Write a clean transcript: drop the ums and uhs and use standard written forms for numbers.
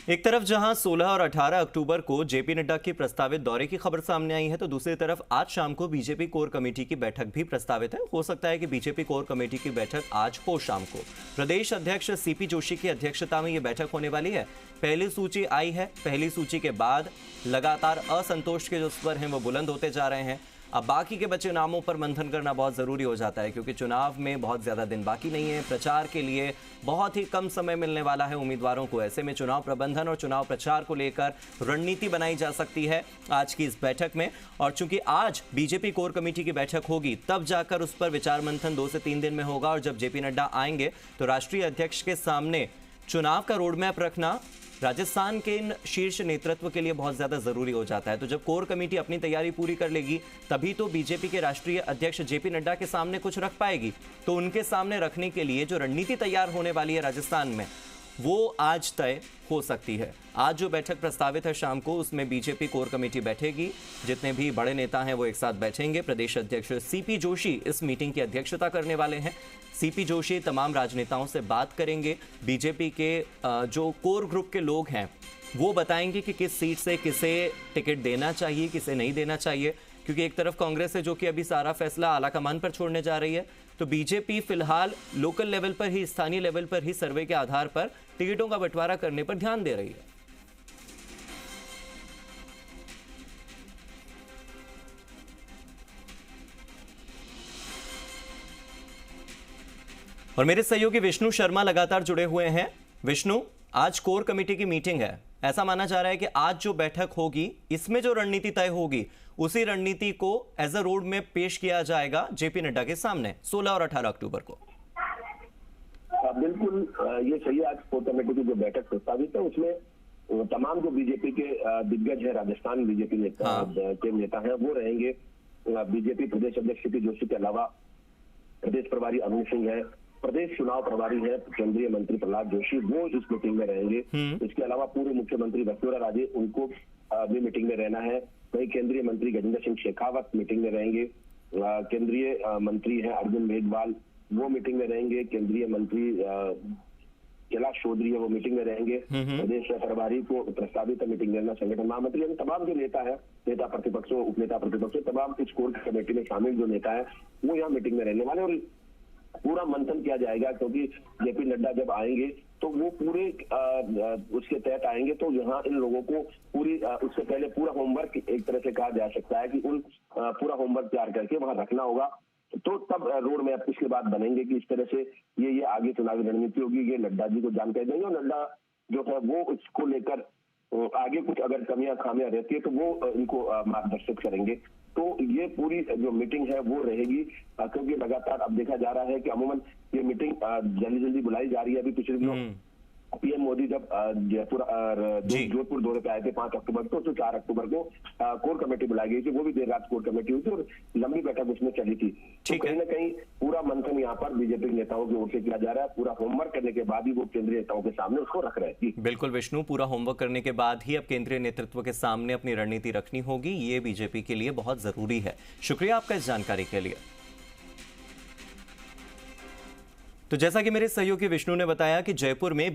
एक तरफ जहां 16 और 18 अक्टूबर को जेपी नड्डा की प्रस्तावित दौरे की खबर सामने आई है, तो दूसरी तरफ आज शाम को बीजेपी कोर कमेटी की बैठक भी प्रस्तावित है। हो सकता है कि बीजेपी कोर कमेटी की बैठक आज हो शाम को। प्रदेश अध्यक्ष सीपी जोशी की अध्यक्षता में यह बैठक होने वाली है। पहली सूची आई है। पहली सूची के बाद लगातार असंतोष के जो स्वर हैं वो बुलंद होते जा रहे हैं। अब बाकी के बचे नामों पर मंथन करना बहुत ज़रूरी हो जाता है, क्योंकि चुनाव में बहुत ज़्यादा दिन बाकी नहीं है। प्रचार के लिए बहुत ही कम समय मिलने वाला है उम्मीदवारों को। ऐसे में चुनाव प्रबंधन और चुनाव प्रचार को लेकर रणनीति बनाई जा सकती है आज की इस बैठक में। और चूंकि आज बीजेपी कोर कमेटी की बैठक होगी, तब जाकर उस पर विचार मंथन 2 से 3 दिन में होगा। और जब जेपी नड्डा आएंगे तो राष्ट्रीय अध्यक्ष के सामने चुनाव का रोड मैप रखना राजस्थान के इन शीर्ष नेतृत्व के लिए बहुत ज्यादा जरूरी हो जाता है। तो जब कोर कमेटी अपनी तैयारी पूरी कर लेगी, तभी तो बीजेपी के राष्ट्रीय अध्यक्ष जेपी नड्डा के सामने कुछ रख पाएगी। तो उनके सामने रखने के लिए जो रणनीति तैयार होने वाली है राजस्थान में, वो आज तय हो सकती है। आज जो बैठक प्रस्तावित है शाम को, उसमें बीजेपी कोर कमेटी बैठेगी। जितने भी बड़े नेता हैं वो एक साथ बैठेंगे। प्रदेश अध्यक्ष सीपी जोशी इस मीटिंग की अध्यक्षता करने वाले हैं। सीपी जोशी तमाम राजनेताओं से बात करेंगे। बीजेपी के जो कोर ग्रुप के लोग हैं वो बताएंगे कि किस सीट से किसे टिकट देना चाहिए, किसे नहीं देना चाहिए। क्योंकि एक तरफ कांग्रेस है जो कि अभी सारा फैसला आलाकमान पर छोड़ने जा रही है, तो बीजेपी फिलहाल लोकल लेवल पर ही, स्थानीय लेवल पर ही सर्वे के आधार पर टिकटों का बंटवारा करने पर ध्यान दे रही है। और मेरे सहयोगी विष्णु शर्मा लगातार जुड़े हुए हैं। विष्णु, आज कोर कमेटी की मीटिंग है। ऐसा माना जा रहा है कि आज जो बैठक होगी, इसमें जो रणनीति तय होगी, उसी रणनीति को एज अ रोड मैप पेश किया जाएगा जेपी नड्डा के सामने 16 और 18 अक्टूबर को। बिल्कुल ये सही है। आज कोर कमेटी की जो बैठक प्रस्तावित है, उसमें तमाम जो बीजेपी के दिग्गज है, राजस्थान बीजेपी के नेता हैं, वो रहेंगे। बीजेपी प्रदेश अध्यक्ष सीपी जोशी के अलावा प्रदेश प्रभारी अरुण सिंह है, प्रदेश चुनाव प्रभारी है केंद्रीय मंत्री प्रहलाद जोशी, वो इस मीटिंग में रहेंगे। इसके अलावा पूर्व मुख्यमंत्री वसुंधरा राजे, उनको भी मीटिंग में रहना है। वही केंद्रीय मंत्री गजेंद्र सिंह शेखावत मीटिंग में रहेंगे। केंद्रीय मंत्री है अर्जुन मेघवाल, वो मीटिंग में रहेंगे। केंद्रीय मंत्री कैलाश चौधरी है, वो मीटिंग में रहेंगे। प्रदेश प्रभारी को प्रस्तावित मीटिंग में संगठन महामंत्री, तमाम जो नेता है, नेता प्रतिपक्षों, उपनेता प्रतिपक्षों, तमाम इस कोर कमेटी में शामिल जो नेता है वो यहाँ मीटिंग में रहने वाले। और पूरा मंथन किया जाएगा, क्योंकि जेपी नड्डा जब आएंगे तो वो पूरे उसके तहत आएंगे। तो यहाँ इन लोगों को पूरी उससे पहले पूरा होमवर्क, एक तरह से कहा जा सकता है कि उन पूरा होमवर्क तैयार करके वहां रखना होगा। तो तब रोड मैप इसके बाद बनेंगे कि इस तरह से ये आगे चुनावी रणनीति होगी। ये नड्डा जी को जानकारी देंगे और नड्डा जो है वो इसको लेकर आगे कुछ अगर कमियां खामियां रहती है तो वो इनको मार्गदर्शित करेंगे। तो ये पूरी जो मीटिंग है वो रहेगी, क्योंकि लगातार अब देखा जा रहा है कि अमूमन ये मीटिंग जल्दी जल्दी बुलाई जा रही है। अभी पिछले दिनों पीएम मोदी जब जोधपुर दौरे पे आए थे 5 अक्टूबर को, तो 4 अक्टूबर को कोर कमेटी बुलाई गई थी। वो भी देर रात कोर कमेटी हुई थी और लंबी बैठक उसमें चली थी। तो कहीं ना कहीं पूरा मंथन यहाँ पर बीजेपी नेताओं की ओर से किया जा रहा है। पूरा होमवर्क करने के बाद ही वो केंद्रीय नेताओं के सामने उसको रख रहे हैं। बिल्कुल विष्णु, पूरा होमवर्क करने के बाद ही अब केंद्रीय नेतृत्व के सामने अपनी रणनीति रखनी होगी। ये बीजेपी के लिए बहुत जरूरी है। शुक्रिया आपका इस जानकारी के लिए। तो जैसा कि मेरे सहयोगी विष्णु ने बताया कि जयपुर में